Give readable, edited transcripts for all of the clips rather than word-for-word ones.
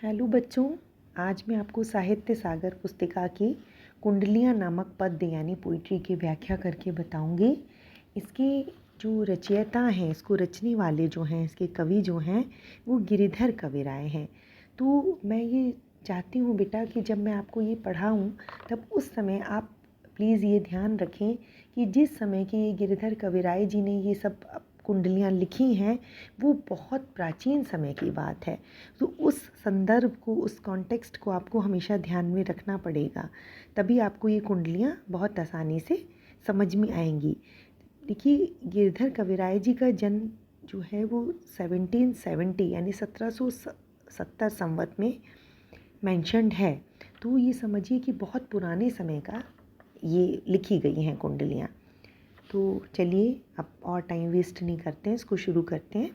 Hello बच्चों, आज मैं आपको साहित्य सागर पुस्तिका की कुंडलियाँ नामक पद्य यानी पोइट्री की व्याख्या करके बताऊंगी। इसके जो रचयिता हैं, इसको रचने वाले जो हैं, इसके कवि जो हैं वो गिरिधर कविराय हैं। तो मैं ये चाहती हूँ बेटा कि जब मैं आपको ये पढ़ाऊँ तब उस समय आप प्लीज़ ये ध्यान रखें कि जिस समय के ये गिरिधर कविराय जी ने ये सब कुंडलियाँ लिखी हैं वो बहुत प्राचीन समय की बात है। तो उस संदर्भ को, उस कॉन्टेक्स्ट को आपको हमेशा ध्यान में रखना पड़ेगा, तभी आपको ये कुंडलियाँ बहुत आसानी से समझ में आएंगी। देखिए, गिरधर कविराय जी का जन्म जो है वो 1770 यानी 1770 संवत में मेंशन्ड है। तो ये समझिए कि बहुत पुराने समय का ये लिखी गई हैं कुंडलियाँ। तो चलिए अब और टाइम वेस्ट नहीं करते हैं, इसको शुरू करते हैं।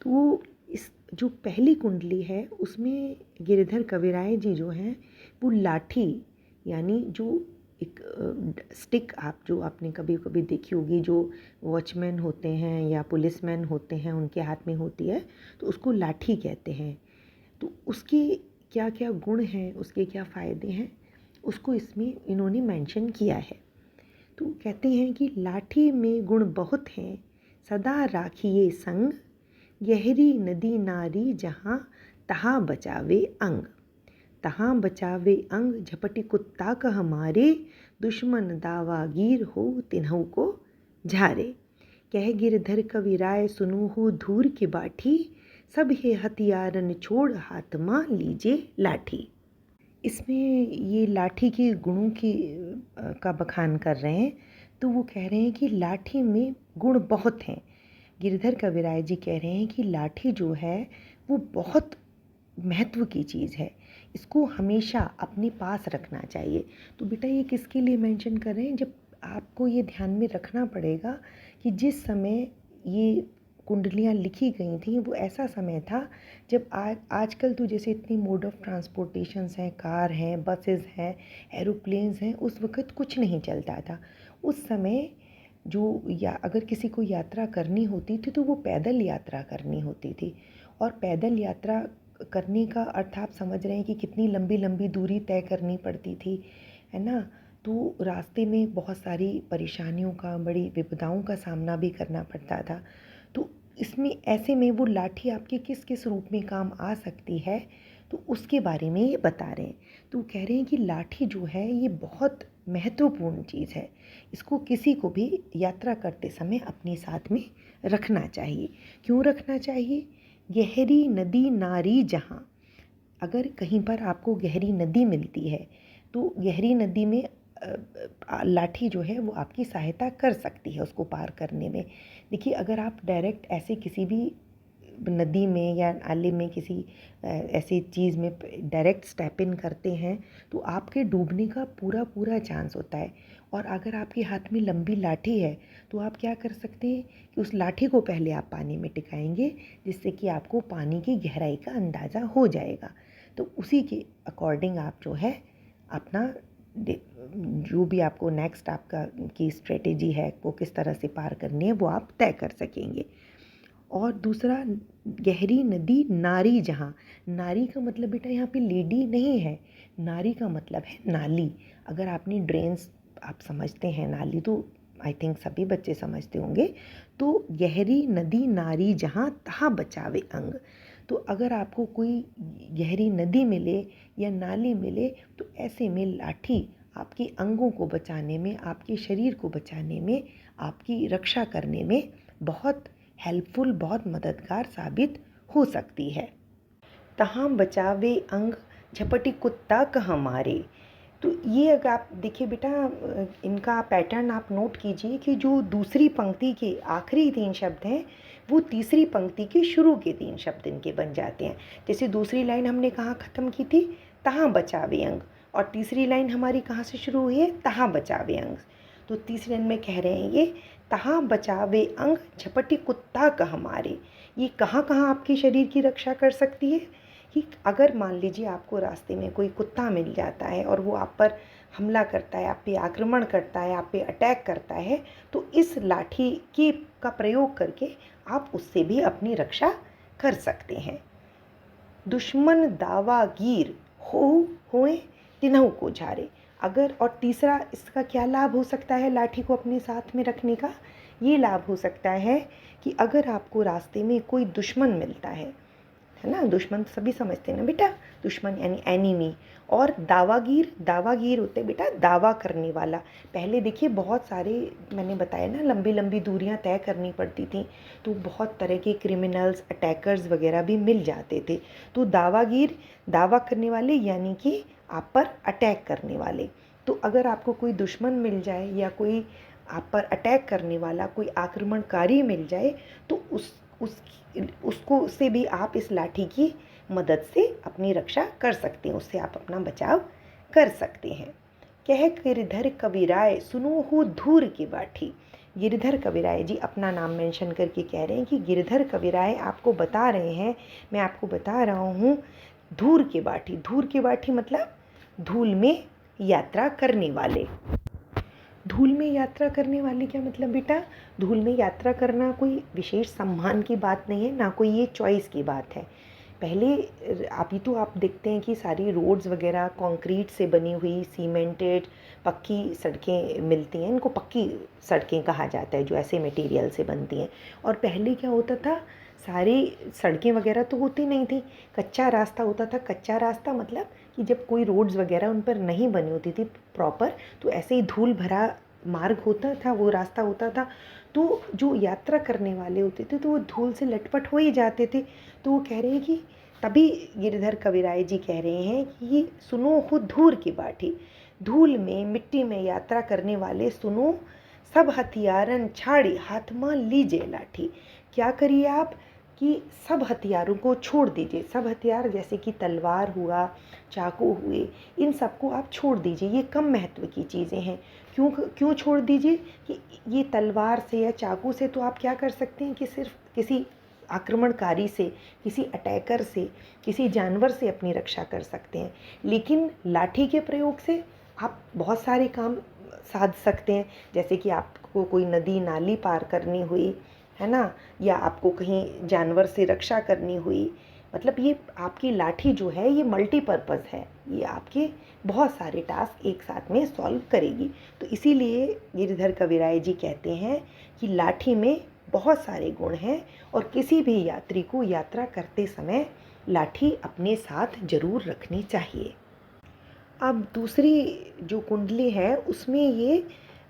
तो इस जो पहली कुंडली है उसमें गिरिधर कविराय जी जो हैं वो लाठी यानी जो एक स्टिक, आप जो आपने कभी कभी देखी होगी, जो वॉचमैन होते हैं या पुलिसमैन होते हैं उनके हाथ में होती है, तो उसको लाठी कहते हैं। तो उसके क्या क्या गुण हैं, उसके क्या फ़ायदे हैं, उसको इसमें इन्होंने मेंशन किया है। तो कहते हैं कि लाठी में गुण बहुत हैं, सदा राखिए संग, गहरी नदी नारी जहाँ तहाँ बचावे अंग। तहाँ बचावे अंग झपटी कुत्ता का हमारे, दुश्मन दावागीर हो तिन्हु को झारे। कह गिरधर कविराय सुनो हो धूर की बाठी, सब है हथियारन छोड़ हाथ माँ लीजे लाठी। इसमें ये लाठी के गुणों की का बखान कर रहे हैं। तो वो कह रहे हैं कि लाठी में गुण बहुत हैं। गिरधर कविराय जी कह रहे हैं कि लाठी जो है वो बहुत महत्व की चीज़ है, इसको हमेशा अपने पास रखना चाहिए। तो बेटा ये किसके लिए मेंशन कर रहे हैं, जब आपको ये ध्यान में रखना पड़ेगा कि जिस समय ये कुंडलियाँ लिखी गई थी वो ऐसा समय था जब आजकल तो जैसे इतनी मोड ऑफ ट्रांसपोर्टेशंस हैं, कार हैं, बसेस हैं, एरोप्लेन्स हैं, उस वक़्त कुछ नहीं चलता था। उस समय जो या अगर किसी को यात्रा करनी होती थी तो वो पैदल यात्रा करनी होती थी। और पैदल यात्रा करने का अर्थ आप समझ रहे हैं कि कितनी लंबी लंबी दूरी तय करनी पड़ती थी, है ना। तो रास्ते में बहुत सारी परेशानियों का, बड़ी विपदाओं का सामना भी करना पड़ता था। तो इसमें ऐसे में वो लाठी आपके किस किस रूप में काम आ सकती है, तो उसके बारे में ये बता रहे हैं। तो कह रहे हैं कि लाठी जो है ये बहुत महत्वपूर्ण चीज़ है, इसको किसी को भी यात्रा करते समय अपने साथ में रखना चाहिए। क्यों रखना चाहिए? गहरी नदी नारी जहाँ, अगर कहीं पर आपको गहरी नदी मिलती है तो गहरी नदी में लाठी जो है वो आपकी सहायता कर सकती है उसको पार करने में। देखिए, अगर आप डायरेक्ट ऐसे किसी भी नदी में या नाले में किसी ऐसी चीज़ में डायरेक्ट स्टेप इन करते हैं तो आपके डूबने का पूरा पूरा चांस होता है। और अगर आपके हाथ में लंबी लाठी है तो आप क्या कर सकते हैं कि उस लाठी को पहले आप पानी में टिकाएंगे, जिससे कि आपको पानी की गहराई का अंदाज़ा हो जाएगा। तो उसी के अकॉर्डिंग आप जो है अपना जो भी आपको नेक्स्ट आपका की स्ट्रेटेजी है वो किस तरह से पार करनी है वो आप तय कर सकेंगे। और दूसरा, गहरी नदी नारी जहाँ, नारी का मतलब बेटा यहाँ पे लेडी नहीं है, नारी का मतलब है नाली। अगर आपने ड्रेन्स आप समझते हैं, नाली तो आई थिंक सभी बच्चे समझते होंगे। तो गहरी नदी नारी जहाँ तहाँ बचावे अंग। तो अगर आपको कोई गहरी नदी मिले या नाली मिले तो ऐसे में लाठी आपके अंगों को बचाने में, आपके शरीर को बचाने में, आपकी रक्षा करने में बहुत हेल्पफुल, बहुत मददगार साबित हो सकती है। तहाँ बचावे अंग झपटी कुत्ता कहाँ मारे। तो ये अगर आप देखिए बेटा, इनका पैटर्न आप नोट कीजिए कि जो दूसरी पंक्ति के आखिरी 3 शब्द हैं वो तीसरी पंक्ति के शुरू के 3 शब्द इनके बन जाते हैं। जैसे दूसरी लाइन हमने कहाँ ख़त्म की थी, तहाँ बचावे अंग, और तीसरी लाइन हमारी कहाँ से शुरू हुई है, तहाँ बचावे अंग। तो तीसरे लाइन में कह रहे हैं ये तहाँ बचावे अंग झपटी कुत्ता कहाँ मारे। ये कहाँ कहाँ आपके शरीर की रक्षा कर सकती है कि अगर मान लीजिए आपको रास्ते में कोई कुत्ता मिल जाता है और वो आप पर हमला करता है, आप पे आक्रमण करता है, आप पे अटैक करता है, तो इस लाठी का प्रयोग करके आप उससे भी अपनी रक्षा कर सकते हैं। दुश्मन दावागीर हो होए तिन्हों को झारे। अगर, और तीसरा इसका क्या लाभ हो सकता है लाठी को अपने साथ में रखने का? ये लाभ हो सकता है कि अगर आपको रास्ते में कोई दुश्मन मिलता है ना, दुश्मन तो सभी समझते हैं ना बेटा, दुश्मन यानी एनिमी। और दावागीर, दावागीर होते बेटा दावा करने वाला। पहले देखिए बहुत सारे, मैंने बताया ना, लंबी लंबी दूरियां तय करनी पड़ती थी, तो बहुत तरह के क्रिमिनल्स, अटैकर्स वगैरह भी मिल जाते थे। तो दावागीर, दावा करने वाले यानी कि आप पर अटैक करने वाले। तो अगर आपको कोई दुश्मन मिल जाए या कोई आप पर अटैक करने वाला कोई आक्रमणकारी मिल जाए, तो उसको से भी आप इस लाठी की मदद से अपनी रक्षा कर सकते हैं, उससे आप अपना बचाव कर सकते हैं। कह गिरधर कविराय सुनो हो धूर की बाठी। गिरधर कविराय जी अपना नाम मेंशन करके कह रहे हैं कि गिरधर कविराय आपको बता रहे हैं, मैं आपको बता रहा हूँ, धूर की बाठी। धूर की बाठी मतलब धूल में यात्रा करने वाले। धूल में यात्रा करने वाली क्या मतलब बेटा? धूल में यात्रा करना कोई विशेष सम्मान की बात नहीं है, ना कोई ये चॉइस की बात है। पहले अभी तो आप देखते हैं कि सारी रोड्स वगैरह कंक्रीट से बनी हुई, सीमेंटेड पक्की सड़कें मिलती हैं, इनको पक्की सड़कें कहा जाता है जो ऐसे मटेरियल से बनती हैं। और पहले क्या होता था, सारी सड़कें वगैरह तो होती नहीं थी, कच्चा रास्ता होता था। कच्चा रास्ता मतलब कि जब कोई रोड्स वगैरह उन पर नहीं बनी होती थी प्रॉपर, तो ऐसे ही धूल भरा मार्ग होता था, वो रास्ता होता था। तो जो यात्रा करने वाले होते थे तो वो धूल से लटपट हो ही जाते थे। तो वो कह रहे हैं कि तभी गिरधर कविराय जी कह रहे हैं कि सुनो खुद धूल की बाठी, धूल में मिट्टी में यात्रा करने वाले सुनो, सब हथियारन छाड़ी हाथ में लीजिए लाठी। क्या करिए आप कि सब हथियारों को छोड़ दीजिए। सब हथियार जैसे कि तलवार हुआ, चाकू हुए, इन सबको आप छोड़ दीजिए, ये कम महत्व की चीज़ें हैं। क्यों क्यों छोड़ दीजिए कि ये तलवार से या चाकू से तो आप क्या कर सकते हैं कि सिर्फ किसी आक्रमणकारी से, किसी अटैकर से, किसी जानवर से अपनी रक्षा कर सकते हैं, लेकिन लाठी के प्रयोग से आप बहुत सारे काम साध सकते हैं। जैसे कि आपको कोई नदी नाली पार करनी हुई है ना, या आपको कहीं जानवर से रक्षा करनी हुई, मतलब ये आपकी लाठी जो है ये मल्टीपर्पज़ है, ये आपके बहुत सारे टास्क एक साथ में सॉल्व करेगी। तो इसीलिए गिरधर कविराय जी कहते हैं कि लाठी में बहुत सारे गुण हैं और किसी भी यात्री को यात्रा करते समय लाठी अपने साथ जरूर रखनी चाहिए। अब दूसरी जो कुंडली है उसमें ये,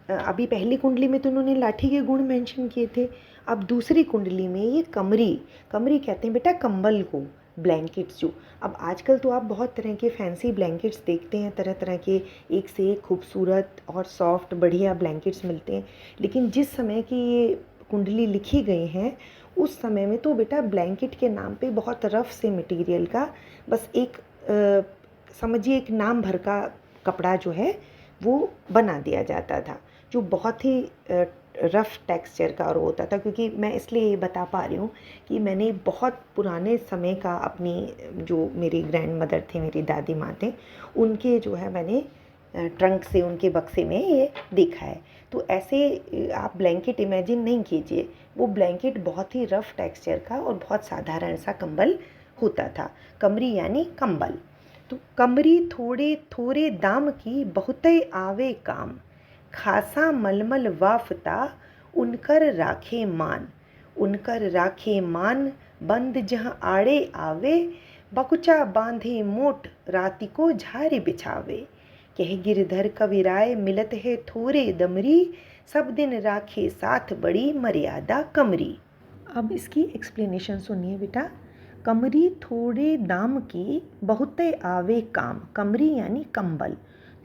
अभी पहली कुंडली में तो उन्होंने लाठी के गुण मेंशन किए थे, अब दूसरी कुंडली में ये कमरी, कमरी कहते हैं बेटा कंबल को, ब्लैंकेट्स जो। अब आजकल तो आप बहुत तरह के फैंसी ब्लैंकेट्स देखते हैं, तरह तरह के एक से एक खूबसूरत और सॉफ्ट बढ़िया ब्लैंकेट्स मिलते हैं, लेकिन जिस समय की ये कुंडली लिखी गई हैं उस समय में तो बेटा ब्लैंकेट के नाम पे बहुत रफ से मटेरियल का बस एक समझिए एक नाम भर का कपड़ा जो है वो बना दिया जाता था, जो बहुत ही रफ़ टेक्सचर का और होता था। क्योंकि मैं इसलिए ये बता पा रही हूँ कि मैंने बहुत पुराने समय का अपनी, जो मेरी ग्रैंड मदर थे, मेरी दादी माँ थे, उनके जो है मैंने ट्रंक से, उनके बक्से में ये देखा है। तो ऐसे आप ब्लैंकेट इमेजिन नहीं कीजिए, वो ब्लैंकेट बहुत ही रफ़ टेक्सचर का और बहुत साधारण सा कंबल होता था। कमरी यानी कंबल। तो कमरी थोड़े थोड़े दाम की बहुते आवे काम, खासा मलमल वाफता उनकर राखे मान, उनकर राखे मान बंद जहाँ आड़े आवे, बकुचा बांधे मोट राति को झारे बिछावे। कह गिरधर कविराय मिलत है थोरे दमरी, सब दिन राखे साथ बड़ी मर्यादा कमरी। अब इसकी एक्सप्लेनेशन सुनिए बेटा। कमरी थोड़े दाम की बहुते आवे काम, कमरी यानी कंबल,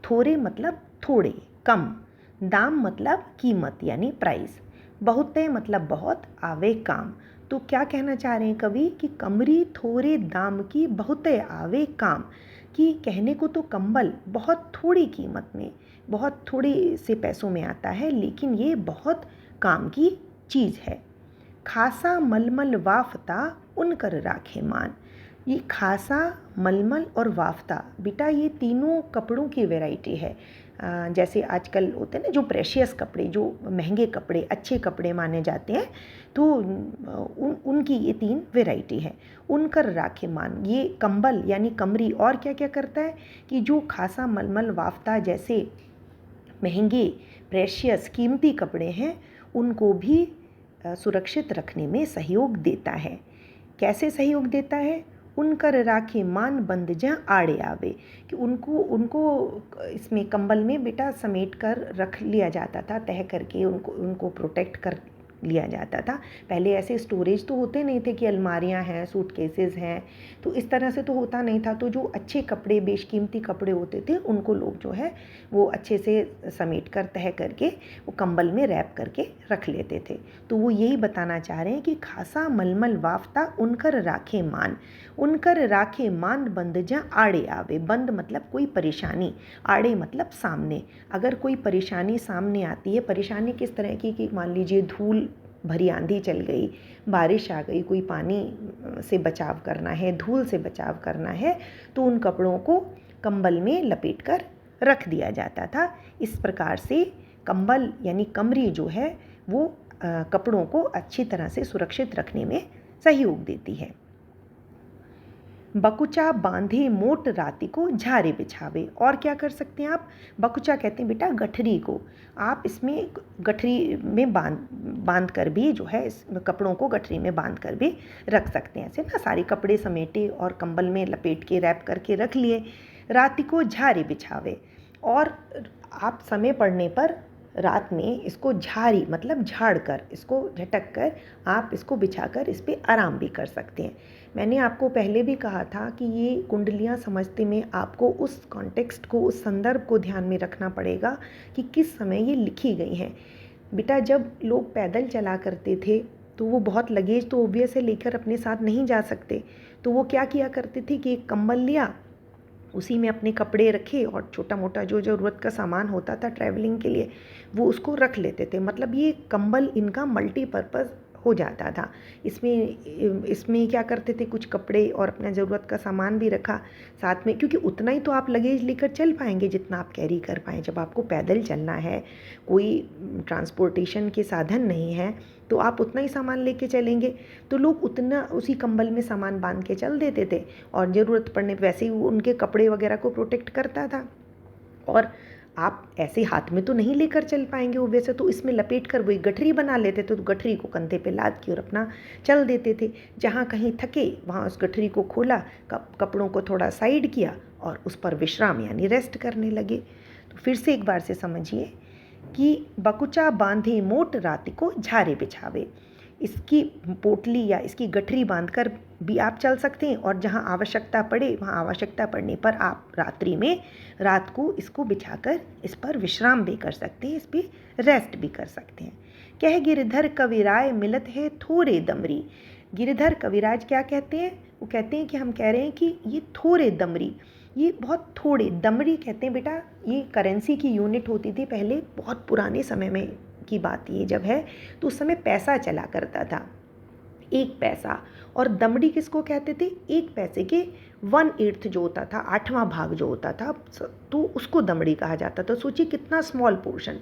थोड़े मतलब थोड़े, कम, दाम मतलब कीमत यानी प्राइस, बहुते मतलब बहुत, आवे काम। तो क्या कहना चाह रहे हैं कवि कि कमरी थोड़े दाम की बहुते आवे काम, कि कहने को तो कंबल बहुत थोड़ी कीमत में, बहुत थोड़े से पैसों में आता है, लेकिन ये बहुत काम की चीज़ है। खासा मलमल वाफता उनकर राखे मान, ये खासा, मलमल और वाफ्ता, बेटा ये तीनों कपड़ों की वैरायटी है। जैसे आजकल होते हैं ना जो प्रेशियस कपड़े, जो महंगे कपड़े, अच्छे कपड़े माने जाते हैं, तो उनकी ये 3 वैरायटी है। उनकर राखे मान, ये कंबल यानी कमरी और क्या क्या करता है कि जो खासा, मलमल, वाफ्ता जैसे महंगे, प्रेशियस, कीमती कपड़े हैं, उनको भी सुरक्षित रखने में सहयोग देता है। कैसे सहयोग देता है? उनकर राखे मान बंद जहाँ आड़े आवे, कि उनको उनको इसमें कंबल में बेटा समेट कर रख लिया जाता था, तह करके उनको उनको प्रोटेक्ट कर लिया जाता था। पहले ऐसे स्टोरेज तो होते नहीं थे कि अलमारियां हैं, सूटकेसेस हैं, तो इस तरह से तो होता नहीं था। तो जो अच्छे कपड़े, बेशकीमती कपड़े होते थे, उनको लोग जो है वो अच्छे से समेट कर, तह करके वो कंबल में रैप करके रख लेते थे। तो वो यही बताना चाह रहे हैं कि खासा, मलमल, वाफ्ता उनकर राखे मान, उनकर राखे मान बंद जहाँ आड़े आवे। बंद मतलब कोई परेशानी, आड़े मतलब सामने। अगर कोई परेशानी सामने आती है, परेशानी किस तरह की कि मान लीजिए धूल भरी आंधी चल गई, बारिश आ गई, कोई पानी से बचाव करना है, धूल से बचाव करना है, तो उन कपड़ों को कंबल में लपेट कर रख दिया जाता था। इस प्रकार से कंबल यानी कमरी जो है वो कपड़ों को अच्छी तरह से सुरक्षित रखने में सहयोग देती है। बकुचा बांधे मोट राती को झारे बिछावे। और क्या कर सकते हैं आप? बकुचा कहते हैं बेटा गठरी को। आप इसमें गठरी में बांध कर भी जो है इस कपड़ों को गठरी में बांध कर भी रख सकते हैं। ऐसे ना सारे कपड़े समेटे और कंबल में लपेट के रैप करके रख लिए। राती को झारे बिछावे, और आप समय पड़ने पर रात में इसको झारी मतलब झाड़ कर, इसको झटक कर आप इसको बिछाकर इस पर आराम भी कर सकते हैं। मैंने आपको पहले भी कहा था कि ये कुंडलियाँ समझते में आपको उस कॉन्टेक्स्ट को, उस संदर्भ को ध्यान में रखना पड़ेगा कि किस समय ये लिखी गई हैं। बेटा जब लोग पैदल चला करते थे तो वो बहुत लगेज तो ऑब्वियस है लेकर अपने साथ नहीं जा सकते, तो वो क्या किया करते थे कि एक कंबल लिया, उसी में अपने कपड़े रखे और छोटा मोटा जो ज़रूरत का सामान होता था ट्रैवलिंग के लिए वो उसको रख लेते थे। मतलब ये कंबल इनका मल्टीपर्पज़ हो जाता था। इसमें क्या करते थे, कुछ कपड़े और अपना ज़रूरत का सामान भी रखा साथ में, क्योंकि उतना ही तो आप लगेज लेकर चल पाएंगे जितना आप कैरी कर पाएँ। जब आपको पैदल चलना है, कोई ट्रांसपोर्टेशन के साधन नहीं है, तो आप उतना ही सामान लेके चलेंगे। तो लोग उतना उसी कंबल में सामान बांध के चल देते थे और ज़रूरत पड़ने वैसे ही उनके कपड़े वगैरह को प्रोटेक्ट करता था। और आप ऐसे हाथ में तो नहीं लेकर चल पाएंगे वो वैसे, तो इसमें लपेट कर वही गठरी बना लेते थे। तो गठरी को कंधे पे लाद के और अपना चल देते थे। जहाँ कहीं थके वहाँ उस गठरी को खोला, कपड़ों को थोड़ा साइड किया और उस पर विश्राम यानी रेस्ट करने लगे। तो फिर से एक बार से समझिए कि बकुचा बांधे मोट राति को झारे बिछावे। इसकी पोटली या इसकी गठरी बांधकर भी आप चल सकते हैं, और जहाँ आवश्यकता पड़े वहाँ आवश्यकता पड़ने पर आप रात्रि में रात को इसको बिछाकर इस पर विश्राम भी कर सकते हैं, इस पर रेस्ट भी कर सकते हैं। कह गिरधर कविराय मिलत है थोड़े दमरी। गिरधर कविराज क्या कहते हैं? वो कहते हैं कि हम कह रहे हैं कि ये थोड़े दमरी, ये बहुत थोड़े। दमरी कहते हैं बेटा, ये करेंसी की यूनिट होती थी पहले, बहुत पुराने समय में की बात ये जब है, तो उस समय पैसा चला करता था, 1 पैसा। और दमड़ी किसको कहते थे? 1 पैसे के 1/8 जो होता था, 8वां भाग जो होता था, तो उसको दमड़ी कहा जाता था। सोचिए कितना स्मॉल पोर्शन,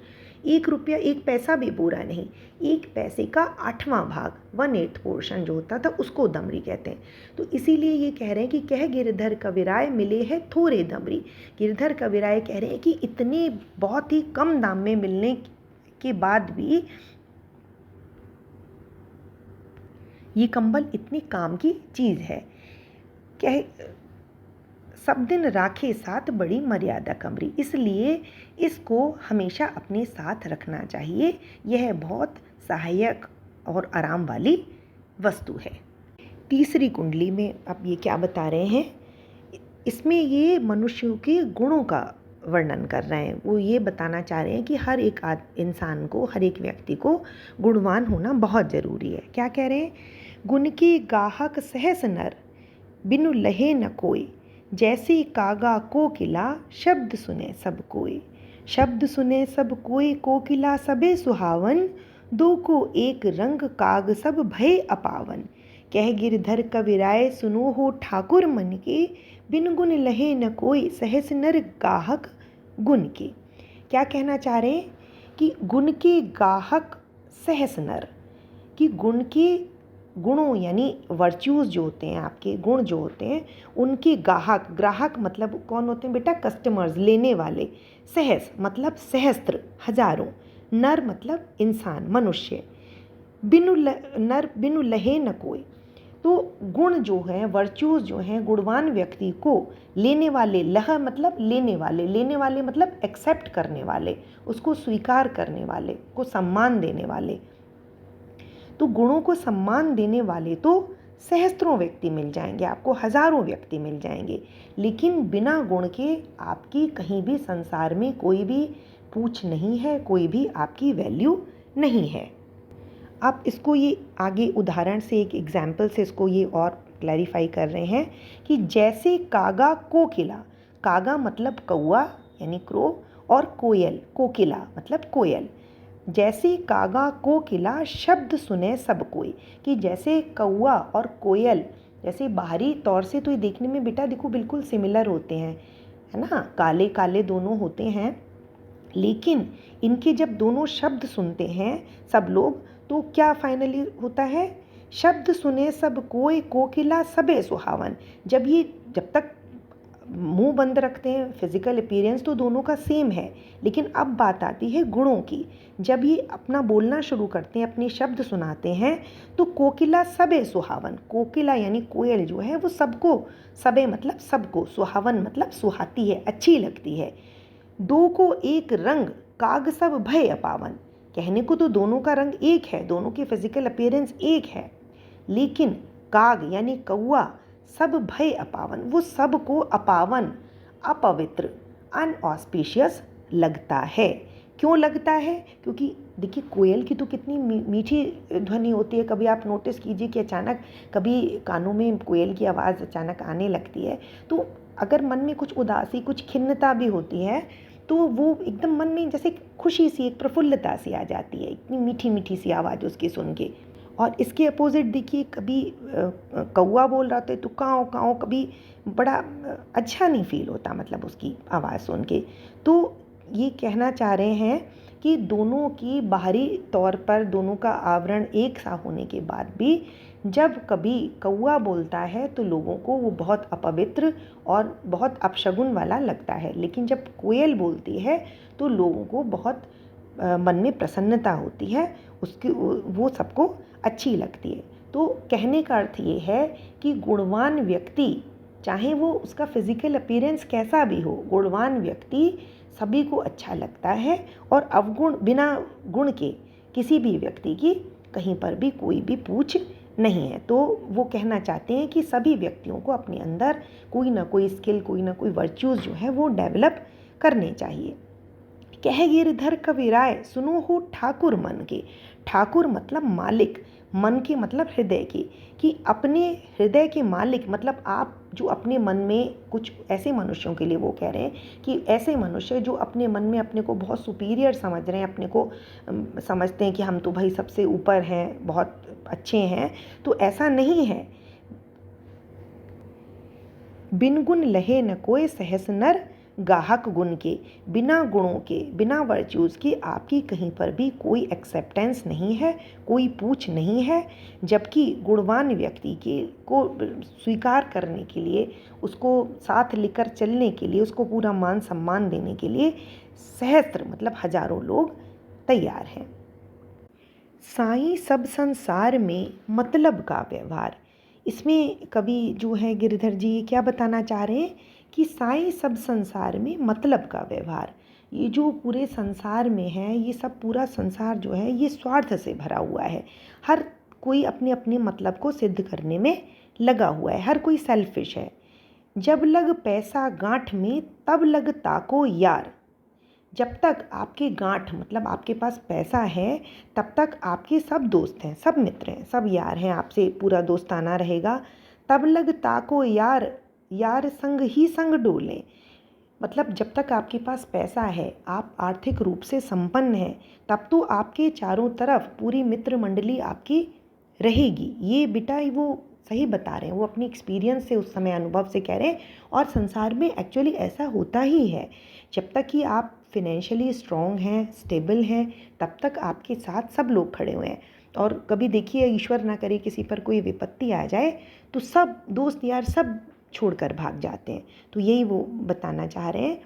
1 रुपया 1 पैसा भी पूरा नहीं, 1 पैसे का 8वां भाग 1/8 पोर्शन जो होता था उसको दमड़ी कहते हैं। तो इसीलिए ये कह रहे हैं कि कह गिरधर कविराय मिले है थोड़े दमड़ी। गिरधर कविराय कह रहे हैं कि इतने बहुत ही कम दाम में मिलने के बाद भी ये कंबल इतनी काम की चीज़ है। कह सब दिन राखे साथ बड़ी मर्यादा कमरी, इसलिए इसको हमेशा अपने साथ रखना चाहिए। यह बहुत सहायक और आराम वाली वस्तु है। तीसरी कुंडली में अब ये क्या बता रहे हैं, इसमें ये मनुष्यों के गुणों का वर्णन कर रहे हैं। वो ये बताना चाह रहे हैं कि हर एक इंसान को, हर एक व्यक्ति को गुणवान होना बहुत ज़रूरी है। क्या कह रहे हैं? गुण की गाहक सहस नर बिनु लहे न कोई, जैसी कागा कोकिला शब्द सुने सब कोई। शब्द सुने सब कोई कोकिला सबे सुहावन, दो को एक रंग काग सब भय अपावन। कह गिरधर कविराय सुनो हो ठाकुर मन के, बिन गुण लहे न कोई सहस नर गाहक गुण के। क्या कहना चाह रहे हैं कि गुण के गाहक सहस नर, कि गुण के गुणों यानी वर्च्यूज़ जो होते हैं, आपके गुण जो होते हैं, उनके गाहक, ग्राहक मतलब कौन होते हैं बेटा, कस्टमर्स, लेने वाले। सहस मतलब सहस्त्र, हजारों। नर मतलब इंसान, मनुष्य। नर बिनु लहे न कोई, तो गुण जो हैं, वर्च्यूज़ जो हैं, गुणवान व्यक्ति को लेने वाले, लह मतलब लेने वाले, लेने वाले मतलब एक्सेप्ट करने वाले, उसको स्वीकार करने वाले, को सम्मान देने वाले। तो गुणों को सम्मान देने वाले तो सहस्त्रों व्यक्ति मिल जाएंगे आपको, हजारों व्यक्ति मिल जाएंगे, लेकिन बिना गुण के आपकी कहीं भी संसार में कोई भी पूछ नहीं है, कोई भी आपकी वैल्यू नहीं है। आप इसको ये आगे उदाहरण से, एक एग्जाम्पल से इसको ये और क्लैरिफाई कर रहे हैं कि जैसे कागा कोकिला, कागा मतलब कौआ यानी क्रो, और कोयल कोकिला मतलब कोयल। जैसे कागा कोकिला शब्द सुने सब कोई, कि जैसे कौआ और कोयल, जैसे बाहरी तौर से तो ये देखने में बेटा देखो बिल्कुल सिमिलर होते हैं, है ना, काले काले दोनों होते हैं, लेकिन इनके जब दोनों शब्द सुनते हैं सब लोग, तो क्या फाइनली होता है, शब्द सुने सब कोई कोकिला सबे सुहावन। जब तक मुंह बंद रखते हैं, फिजिकल अपीयरेंस तो दोनों का सेम है, लेकिन अब बात आती है गुणों की। जब ये अपना बोलना शुरू करते हैं, अपने शब्द सुनाते हैं, तो कोकिला सबे सुहावन, कोकिला यानी कोयल जो है वो सबको, सबे मतलब सबको, सुहावन मतलब सुहाती है, अच्छी लगती है। दो को एक रंग काग सब भय अपावन, कहने को तो दोनों का रंग एक है, दोनों की फिजिकल अपीयरेंस एक है, लेकिन काग यानी कौआ सब भय अपावन, वो सबको अपावन, अपवित्र, अनऑस्पिशियस लगता है। क्यों लगता है? क्योंकि देखिए कोयल की तो कितनी मीठी ध्वनि होती है, कभी आप नोटिस कीजिए कि अचानक कभी कानों में कोयल की आवाज़ अचानक आने लगती है, तो अगर मन में कुछ उदासी, कुछ खिन्नता भी होती है, तो वो एकदम मन में जैसे खुशी सी, एक प्रफुल्लता सी आ जाती है, इतनी मीठी मीठी सी आवाज़ उसकी सुन के। और इसके अपोजिट देखिए, कभी कौआ बोल रहा था तो काँव काँव, कभी बड़ा अच्छा नहीं फील होता, मतलब उसकी आवाज़ सुन के। तो ये कहना चाह रहे हैं कि दोनों की बाहरी तौर पर दोनों का आवरण एक सा होने के बाद भी जब कभी कौआ बोलता है तो लोगों को वो बहुत अपवित्र और बहुत अपशगुन वाला लगता है, लेकिन जब कोयल बोलती है तो लोगों को बहुत मन में प्रसन्नता होती है, उसकी वो सबको अच्छी लगती है। तो कहने का अर्थ ये है कि गुणवान व्यक्ति, चाहे वो उसका फिजिकल अपीयरेंस कैसा भी हो, गुणवान व्यक्ति सभी को अच्छा लगता है, और अवगुण, बिना गुण के किसी भी व्यक्ति की कहीं पर भी कोई भी पूछ नहीं है। तो वो कहना चाहते हैं कि सभी व्यक्तियों को अपने अंदर कोई ना कोई स्किल, कोई ना कोई वर्च्यूज़ जो है वो डेवलप करने चाहिए। कह गिरधर कविराय सुनो हो ठाकुर मन के, ठाकुर मतलब मालिक, मन के मतलब हृदय की, कि अपने हृदय के मालिक मतलब आप जो अपने मन में, कुछ ऐसे मनुष्यों के लिए वो कह रहे हैं कि ऐसे मनुष्य जो अपने मन में अपने को बहुत सुपीरियर समझ रहे हैं, अपने को समझते हैं कि हम तो भाई सबसे ऊपर हैं, बहुत अच्छे हैं, तो ऐसा नहीं है। बिन गुण लहे न कोई सहस नर गाहक गुण के, बिना गुणों के, बिना वर्च्यूज़ के आपकी कहीं पर भी कोई एक्सेप्टेंस नहीं है, कोई पूछ नहीं है। जबकि गुणवान व्यक्ति के को स्वीकार करने के लिए, उसको साथ लेकर चलने के लिए, उसको पूरा मान सम्मान देने के लिए सहस्त्र मतलब हजारों लोग तैयार हैं। साईं सब संसार में मतलब का व्यवहार, इसमें कवि जो है गिरधर जी क्या बताना चाह रहे हैं कि साईं सब संसार में मतलब का व्यवहार, ये जो पूरे संसार में है, ये सब पूरा संसार जो है ये स्वार्थ से भरा हुआ है। हर कोई अपने अपने मतलब को सिद्ध करने में लगा हुआ है, हर कोई सेल्फिश है। जब लग पैसा गांठ में तब लग ताको यार, जब तक आपके गांठ मतलब आपके पास पैसा है, तब तक आपके सब दोस्त हैं, सब मित्र हैं, सब यार हैं, आपसे पूरा दोस्ताना रहेगा। तब लग ताको यार, यार संग ही संग डोले, मतलब जब तक आपके पास पैसा है, आप आर्थिक रूप से संपन्न हैं, तब तो आपके चारों तरफ पूरी मित्र मंडली आपकी रहेगी। ये बेटा वो सही बता रहे हैं, वो अपनी एक्सपीरियंस से उस समय अनुभव से कह रहे हैं। और संसार में एक्चुअली ऐसा होता ही है, जब तक कि आप फिनेंशियली स्ट्रॉन्ग हैं, स्टेबल हैं, तब तक आपके साथ सब लोग खड़े हुए हैं। और कभी देखिए, ईश्वर ना करे किसी पर कोई विपत्ति आ जाए तो सब दोस्त यार सब छोड़कर भाग जाते हैं। तो यही वो बताना चाह रहे हैं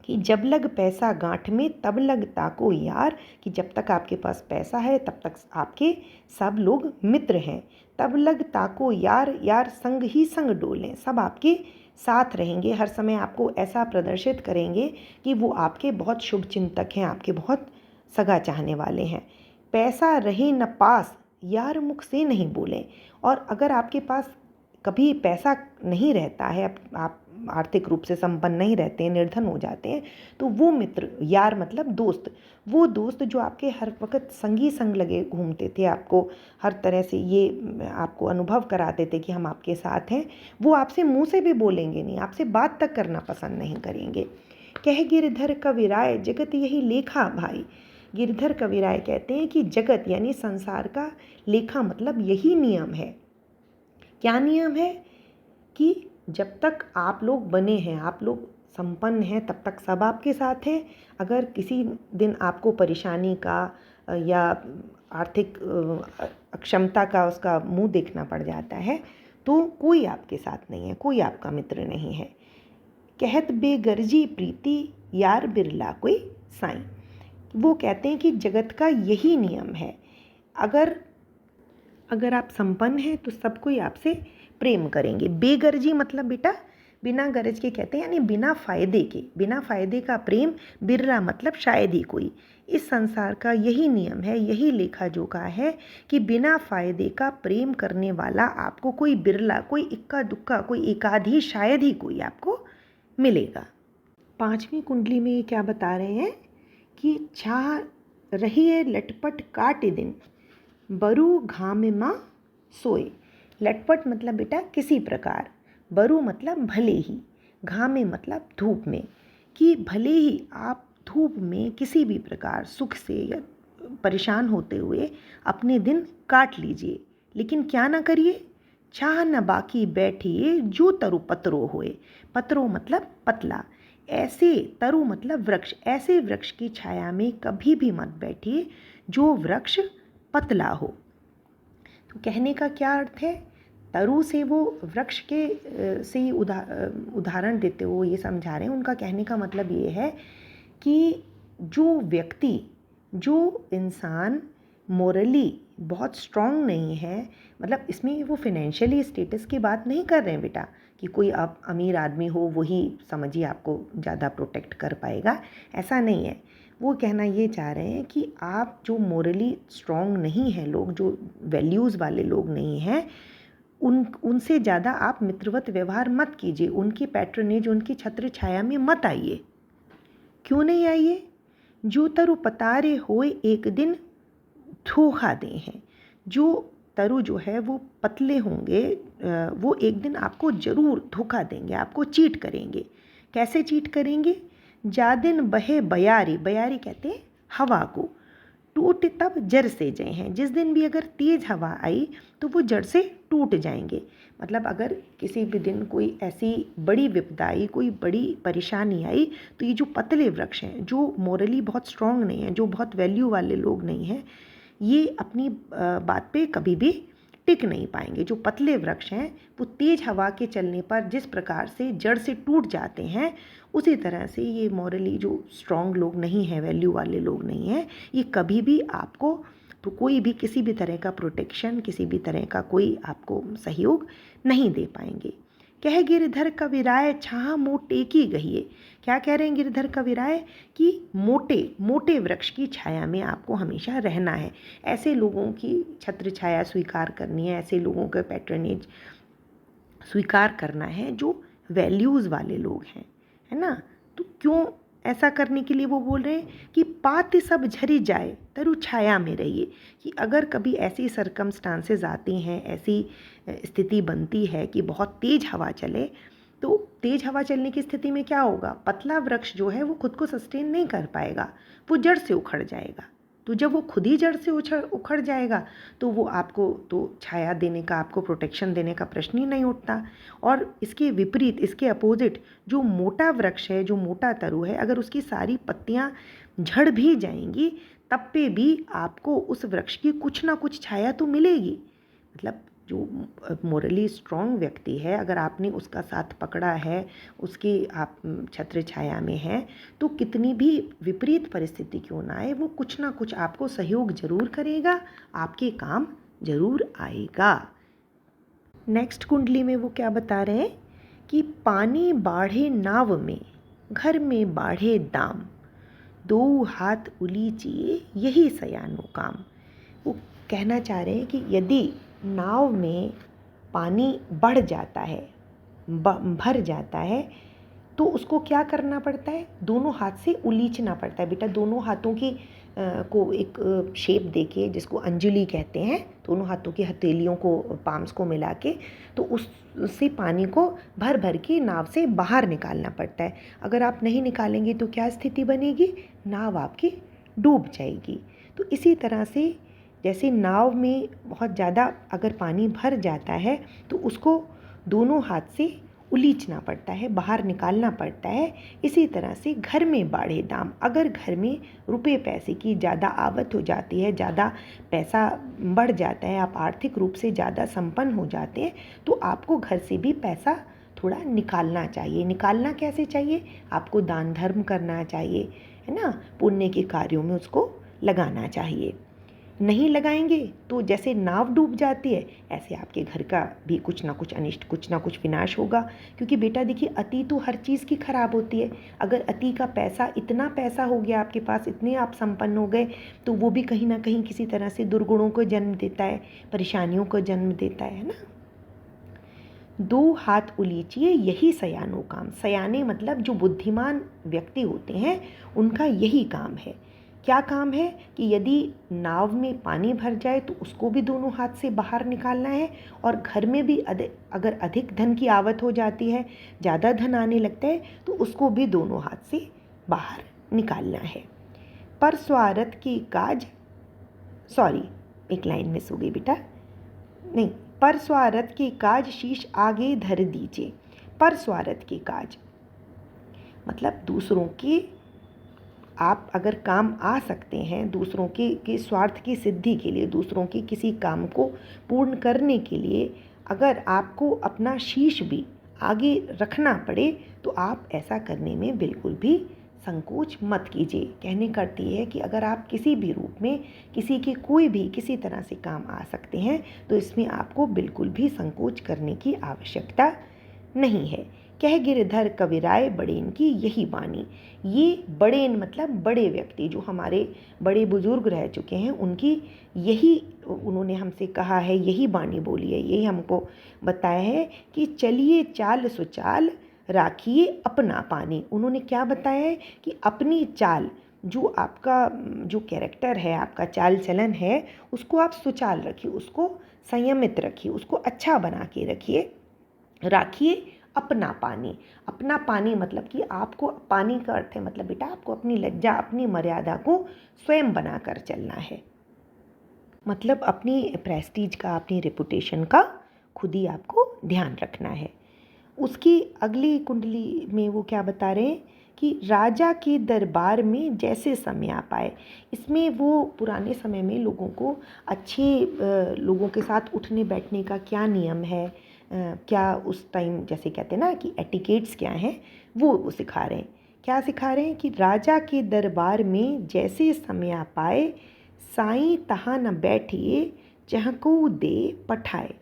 कि जब लग पैसा गांठ में तब लग ताको यार, कि जब तक आपके पास पैसा है तब तक आपके सब लोग मित्र हैं। तब लग ताको यार, यार संग ही संग डोलें, सब आपके साथ रहेंगे, हर समय आपको ऐसा प्रदर्शित करेंगे कि वो आपके बहुत शुभ चिंतक हैं, आपके बहुत सगा चाहने वाले हैं। पैसा रहे न पास यार मुख से नहीं बोलें। और अगर आपके पास कभी पैसा नहीं रहता है, आप आर्थिक रूप से संपन्न नहीं रहते हैं, निर्धन हो जाते हैं, तो वो मित्र, यार मतलब दोस्त, वो दोस्त जो आपके हर वक्त संगी संग लगे घूमते थे, आपको हर तरह से ये आपको अनुभव कराते थे कि हम आपके साथ हैं, वो आपसे मुंह से भी बोलेंगे नहीं, आपसे बात तक करना पसंद नहीं करेंगे। कह गिरधर कविराय जगत यही लेखा भाई। गिरधर कविराय कहते हैं कि जगत यानी संसार का लेखा मतलब यही नियम है। क्या नियम है? कि जब तक आप लोग बने हैं, आप लोग संपन्न हैं, तब तक सब आपके साथ हैं। अगर किसी दिन आपको परेशानी का या आर्थिक अक्षमता का उसका मुंह देखना पड़ जाता है तो कोई आपके साथ नहीं है, कोई आपका मित्र नहीं है। कहत बेगर्जी प्रीति यार बिरला कोई साईं। वो कहते हैं कि जगत का यही नियम है। अगर आप संपन्न हैं तो सब कोई आपसे प्रेम करेंगे। बेगर्जी मतलब बेटा बिना गरज के कहते हैं, यानी बिना फ़ायदे के, बिना फ़ायदे का प्रेम। बिरला मतलब शायद ही कोई। इस संसार का यही नियम है, यही लेखा जोखा है कि बिना फ़ायदे का प्रेम करने वाला आपको कोई बिरला, कोई इक्का दुक्का, कोई एकाध ही, शायद ही कोई आपको मिलेगा। 5वीं कुंडली में ये क्या बता रहे हैं कि छाह रहिए लटपट काट दिन बरु घाम माँ सोए। लटपट मतलब बेटा किसी प्रकार, बरु मतलब भले ही, घामे मतलब धूप में, कि भले ही आप धूप में किसी भी प्रकार सुख से या परेशान होते हुए अपने दिन काट लीजिए, लेकिन क्या ना करिए, छाह न बाकी बैठिए जो तरु पतरो होए। पतरो मतलब पतला, ऐसे तरु मतलब वृक्ष, ऐसे वृक्ष की छाया में कभी भी मत बैठिए जो वृक्ष पतला हो। तो कहने का क्या अर्थ है? तरु से वो वृक्ष के से उदाहरण देते हुए ये समझा रहे हैं। उनका कहने का मतलब ये है कि जो व्यक्ति, जो इंसान मोरली बहुत स्ट्रॉन्ग नहीं है, मतलब इसमें वो फिनेंशियली स्टेटस की बात नहीं कर रहे हैं बेटा कि कोई आप अमीर आदमी हो वही समझिए आपको ज़्यादा प्रोटेक्ट कर पाएगा, ऐसा नहीं है। वो कहना ये चाह रहे हैं कि आप जो स्ट्रॉन्ग नहीं हैं, लोग जो वैल्यूज़ वाले लोग नहीं हैं, उनसे ज़्यादा आप मित्रवत व्यवहार मत कीजिए, उनकी पैट्रनेज, उनकी छत्र छाया में मत आइए। क्यों नहीं आइए? जो तरु पतारे होए एक दिन धोखा दे हैं। जो तरु जो है वो पतले होंगे, वो एक दिन आपको ज़रूर धोखा देंगे, आपको चीट करेंगे। कैसे चीट करेंगे? जा दिन बहे बयारी, बयारी कहते हैं हवा को, टूट तब जड़ से जय हैं। जिस दिन भी अगर तेज़ हवा आई तो वो जड़ से टूट जाएंगे। मतलब अगर किसी भी दिन कोई ऐसी बड़ी विपदा आई, कोई बड़ी परेशानी आई, तो ये जो पतले वृक्ष हैं, जो मोरली बहुत स्ट्रॉन्ग नहीं हैं, जो बहुत वैल्यू वाले लोग नहीं हैं, ये अपनी बात पे कभी भी टिक नहीं पाएंगे। जो पतले वृक्ष हैं वो तेज़ हवा के चलने पर जिस प्रकार से जड़ से टूट जाते हैं, उसी तरह से ये मॉरली जो स्ट्रॉन्ग लोग नहीं हैं, वैल्यू वाले लोग नहीं हैं, ये कभी भी आपको तो कोई भी किसी भी तरह का प्रोटेक्शन, किसी भी तरह का कोई आपको सहयोग नहीं दे पाएंगे। कह गिरधर कविराय छाह मोटे की गहिए। क्या कह रहे हैं गिरधर कविराय? कि मोटे मोटे वृक्ष की छाया में आपको हमेशा रहना है, ऐसे लोगों की छत्र छाया स्वीकार करनी है, ऐसे लोगों का पैट्रनेज स्वीकार करना है जो वैल्यूज़ वाले लोग हैं, है ना। तो क्यों ऐसा करने के लिए वो बोल रहे हैं कि पात सब झरी जाए तरु छाया में रहिए। कि अगर कभी ऐसी सरकमस्टांसेस आती हैं, ऐसी स्थिति बनती है कि बहुत तेज़ हवा चले, तो तेज़ हवा चलने की स्थिति में क्या होगा? पतला वृक्ष जो है वो खुद को सस्टेन नहीं कर पाएगा, वो जड़ से उखड़ जाएगा। तो जब वो खुद ही जड़ से उखड़ जाएगा तो वो आपको तो छाया देने का, आपको प्रोटेक्शन देने का प्रश्न ही नहीं उठता। और इसके विपरीत, इसके अपोजिट, जो मोटा वृक्ष है, जो मोटा तरु है, अगर उसकी सारी पत्तियां झड़ भी जाएंगी तब पे भी आपको उस वृक्ष की कुछ ना कुछ छाया तो मिलेगी। मतलब जो मोरली स्ट्रॉन्ग व्यक्ति है, अगर आपने उसका साथ पकड़ा है, उसकी आप छत्र छाया में हैं, तो कितनी भी विपरीत परिस्थिति क्यों ना आए, वो कुछ ना कुछ आपको सहयोग जरूर करेगा, आपके काम जरूर आएगा। नेक्स्ट कुंडली में वो क्या बता रहे हैं कि पानी बाढ़े नाव में, घर में बाढ़े दाम, दो हाथ उलीचिए यही सयानो काम। वो कहना चाह रहे हैं कि यदि नाव में पानी बढ़ जाता है, भर जाता है, तो उसको क्या करना पड़ता है? दोनों हाथ से उलीचना पड़ता है। बेटा दोनों हाथों की को एक शेप देके, जिसको अंजलि कहते हैं, दोनों हाथों की हथेलियों को, पाम्स को मिला के, तो उससे पानी को भर भर के नाव से बाहर निकालना पड़ता है। अगर आप नहीं निकालेंगे तो क्या स्थिति बनेगी? नाव आपकी डूब जाएगी। तो इसी तरह से जैसे नाव में बहुत ज़्यादा अगर पानी भर जाता है तो उसको दोनों हाथ से उलीचना पड़ता है, बाहर निकालना पड़ता है। इसी तरह से घर में बाढ़े दाम, अगर घर में रुपए पैसे की ज़्यादा आवक हो जाती है, ज़्यादा पैसा बढ़ जाता है, आप आर्थिक रूप से ज़्यादा संपन्न हो जाते हैं, तो आपको घर से भी पैसा थोड़ा निकालना चाहिए। निकालना कैसे चाहिए? आपको दान धर्म करना चाहिए, है ना, पुण्य के कार्यों में उसको लगाना चाहिए। नहीं लगाएंगे तो जैसे नाव डूब जाती है, ऐसे आपके घर का भी कुछ ना कुछ अनिष्ट, कुछ ना कुछ विनाश होगा। क्योंकि बेटा देखिए, अति तो हर चीज़ की खराब होती है। अगर अति का पैसा, इतना पैसा हो गया आपके पास, इतने आप संपन्न हो गए, तो वो भी कहीं ना कहीं किसी तरह से दुर्गुणों को जन्म देता है, परेशानियों को जन्म देता है ना। दो हाथ उलीचिए यही सयानो काम। सयाने मतलब जो बुद्धिमान व्यक्ति होते हैं, उनका यही काम है। क्या काम है? कि यदि नाव में पानी भर जाए तो उसको भी दोनों हाथ से बाहर निकालना है, और घर में भी अगर अधिक धन की आवक हो जाती है, ज़्यादा धन आने लगता है, तो उसको भी दोनों हाथ से बाहर निकालना है। पर स्वार्थ की काज, सॉरी एक लाइन मिस हो गई बेटा, नहीं, पर स्वार्थ के काज शीश आगे धर दीजिए। पर स्वार्थ के काज मतलब दूसरों के आप अगर काम आ सकते हैं, दूसरों के स्वार्थ की सिद्धि के लिए, दूसरों के किसी काम को पूर्ण करने के लिए, अगर आपको अपना शीश भी आगे रखना पड़े, तो आप ऐसा करने में बिल्कुल भी संकोच मत कीजिए। कहने का अर्थ ये है कि अगर आप किसी भी रूप में किसी के कोई भी किसी तरह से काम आ सकते हैं, तो इसमें आपको बिल्कुल भी संकोच करने की आवश्यकता नहीं है। कह गिरधर कविराय बड़ेन की यही बानी। ये बड़ेन मतलब बड़े व्यक्ति, जो हमारे बड़े बुजुर्ग रह चुके हैं, उनकी यही, उन्होंने हमसे कहा है, यही बानी बोली है, यही हमको बताया है कि चलिए चाल सुचाल राखिए अपना पानी। उन्होंने क्या बताया है कि अपनी चाल, जो आपका जो कैरेक्टर है, आपका चाल चलन है, उसको आप सुचाल रखिए, उसको संयमित रखिए, उसको अच्छा बना के रखिए, राखिए अपना पानी। अपना पानी मतलब कि आपको, पानी का अर्थ है मतलब बेटा आपको अपनी लज्जा, अपनी मर्यादा को स्वयं बनाकर चलना है। मतलब अपनी प्रेस्टीज का, अपनी रेपुटेशन का खुद ही आपको ध्यान रखना है। उसकी अगली कुंडली में वो क्या बता रहे हैं कि राजा के दरबार में जैसे समय आ पाए। इसमें वो पुराने समय में लोगों को अच्छे लोगों के साथ उठने बैठने का क्या नियम है, क्या उस टाइम जैसे कहते हैं ना कि एटिकेट्स क्या हैं, वो सिखा रहे हैं। क्या सिखा रहे हैं कि राजा के दरबार में जैसे समय आ पाए, साईं तहाँ न बैठिए जहको दे पठाए।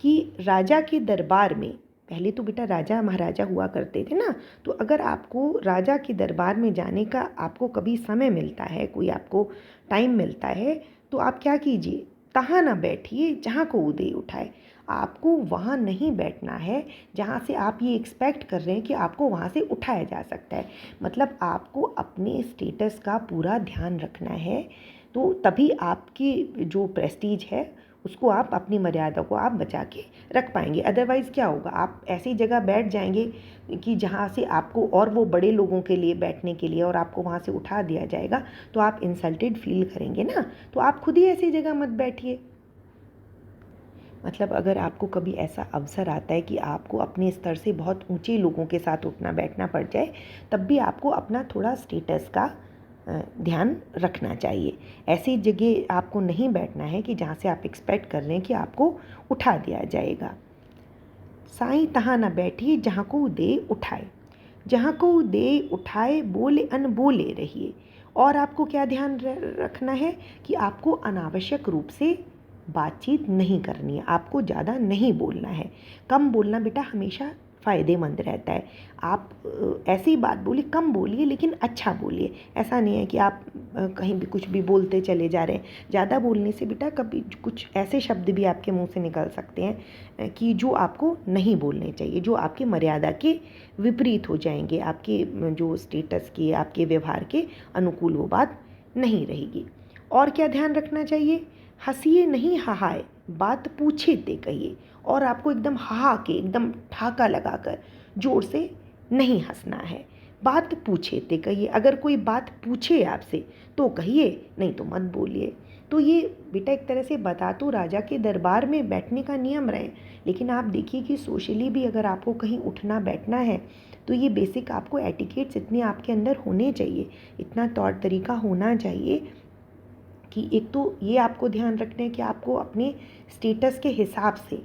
कि राजा के दरबार में, पहले तो बेटा राजा महाराजा हुआ करते थे ना, तो अगर आपको राजा के दरबार में जाने का आपको कभी समय मिलता है, कोई आपको टाइम मिलता है, तो आप क्या कीजिए, तहाँ ना बैठिए जहाँ को उदय उठाए। आपको वहाँ नहीं बैठना है जहाँ से आप ये एक्सपेक्ट कर रहे हैं कि आपको वहाँ से उठाया जा सकता है। मतलब आपको अपने स्टेटस का पूरा ध्यान रखना है, तो तभी आपकी जो प्रेस्टीज है उसको आप अपनी मर्यादा को आप बचा के रख पाएंगे। अदरवाइज़ क्या होगा, आप ऐसी जगह बैठ जाएंगे कि जहाँ से आपको और वो बड़े लोगों के लिए बैठने के लिए और आपको वहाँ से उठा दिया जाएगा तो आप इंसल्टेड फील करेंगे ना। तो आप खुद ही ऐसी जगह मत बैठिए। मतलब अगर आपको कभी ऐसा अवसर आता है कि आपको अपने स्तर से बहुत ऊंचे लोगों के साथ उठना बैठना पड़ जाए, तब भी आपको अपना थोड़ा स्टेटस का ध्यान रखना चाहिए। ऐसी जगह आपको नहीं बैठना है कि जहाँ से आप एक्सपेक्ट कर रहे हैं कि आपको उठा दिया जाएगा। साईं तहाँ न बैठिए जहाँ को दे उठाए, जहाँ को दे उठाए बोले अनबोले रहिए। और आपको क्या ध्यान रखना है कि आपको अनावश्यक रूप से बातचीत नहीं करनी है, आपको ज़्यादा नहीं बोलना है। कम बोलना बेटा हमेशा फ़ायदेमंद रहता है। आप ऐसी बात बोलिए, कम बोलिए लेकिन अच्छा बोलिए। ऐसा नहीं है कि आप कहीं भी कुछ भी बोलते चले जा रहे हैं। ज़्यादा बोलने से बेटा कभी कुछ ऐसे शब्द भी आपके मुंह से निकल सकते हैं कि जो आपको नहीं बोलने चाहिए, जो आपकी मर्यादा के विपरीत हो जाएंगे, आपके जो स्टेटस के, आपके व्यवहार के अनुकूल वो बात नहीं रहेगी। और क्या ध्यान रखना चाहिए, हंसिए नहीं हाहाए, बात पूछे ते कहिए। और आपको एकदम हाहा के, एकदम ठाका लगाकर जोर से नहीं हंसना है, बात पूछे ते कहिए। अगर कोई बात पूछे आपसे तो कहिए, नहीं तो मत बोलिए। तो ये बेटा एक तरह से बता तो राजा के दरबार में बैठने का नियम रहे, लेकिन आप देखिए कि सोशली भी अगर आपको कहीं उठना बैठना है तो ये बेसिक आपको एटिकेट्स इतने आपके अंदर होने चाहिए, इतना तौर तरीका होना चाहिए कि एक तो ये आपको ध्यान रखना है कि आपको अपने स्टेटस के हिसाब से,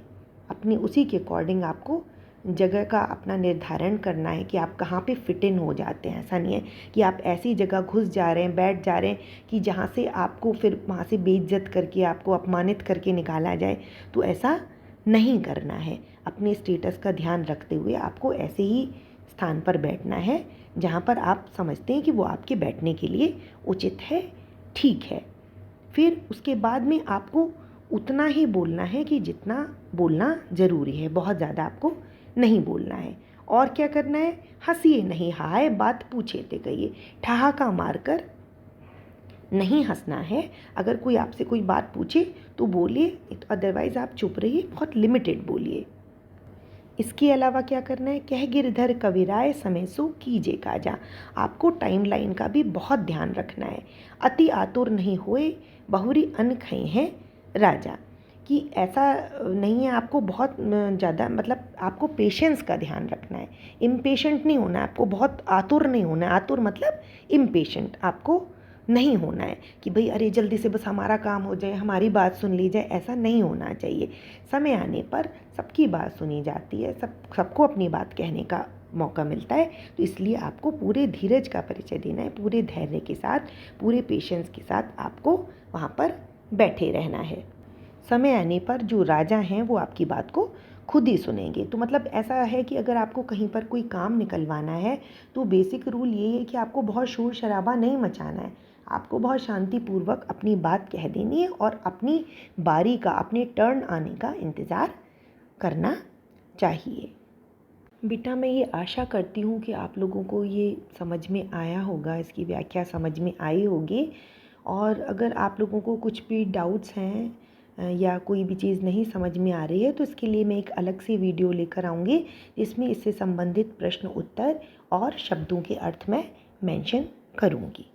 अपने उसी के अकॉर्डिंग आपको जगह का अपना निर्धारण करना है कि आप कहाँ पे फिट इन हो जाते हैं। ऐसा नहीं है कि आप ऐसी जगह घुस जा रहे हैं, बैठ जा रहे हैं कि जहाँ से आपको फिर वहाँ से बेइज्जत करके, आपको अपमानित करके निकाला जाए। तो ऐसा नहीं करना है। अपने स्टेटस का ध्यान रखते हुए आपको ऐसे ही स्थान पर बैठना है जहाँ पर आप समझते हैं कि वो आपके बैठने के लिए उचित है, ठीक है। फिर उसके बाद में आपको उतना ही बोलना है कि जितना बोलना ज़रूरी है, बहुत ज़्यादा आपको नहीं बोलना है। और क्या करना है, हंसिए नहीं हाय, बात पूछे ते कहिए। ठहाका मारकर नहीं हंसना है। अगर कोई आपसे कोई बात पूछे तो बोलिए, अदरवाइज़ आप चुप रहिए, बहुत लिमिटेड बोलिए। इसके अलावा क्या करना है, कह गिरधर कविराय समय सो कीजे काजा। आपको टाइमलाइन का भी बहुत ध्यान रखना है। अति आतुर नहीं होए, बहुरी अन्न खाए हैं राजा। कि ऐसा नहीं है, आपको बहुत ज़्यादा, मतलब आपको पेशेंस का ध्यान रखना है। इम्पेशेंट नहीं होना है, आपको बहुत आतुर नहीं होना है। आतुर मतलब इम्पेशेंट आपको नहीं होना है कि भाई अरे जल्दी से बस हमारा काम हो जाए, हमारी बात सुन ली जाए, ऐसा नहीं होना चाहिए। समय आने पर सबकी बात सुनी जाती है, सबको अपनी बात कहने का मौका मिलता है। तो इसलिए आपको पूरे धीरज का परिचय देना है, पूरे धैर्य के साथ, पूरे पेशेंस के साथ आपको वहाँ पर बैठे रहना है। समय आने पर जो राजा हैं वो आपकी बात को खुद ही सुनेंगे। तो मतलब ऐसा है कि अगर आपको कहीं पर कोई काम निकलवाना है तो बेसिक रूल ये है कि आपको बहुत शोर शराबा नहीं मचाना है। आपको बहुत शांतिपूर्वक अपनी बात कह देनी है और अपनी बारी का, अपने टर्न आने का इंतज़ार करना चाहिए। बेटा मैं ये आशा करती हूँ कि आप लोगों को ये समझ में आया होगा, इसकी व्याख्या समझ में आई होगी। और अगर आप लोगों को कुछ भी डाउट्स हैं या कोई भी चीज़ नहीं समझ में आ रही है तो इसके लिए मैं एक अलग सी वीडियो लेकर आऊँगी जिसमें इससे संबंधित प्रश्न उत्तर और शब्दों के अर्थ मैं मेंशन करूँगी।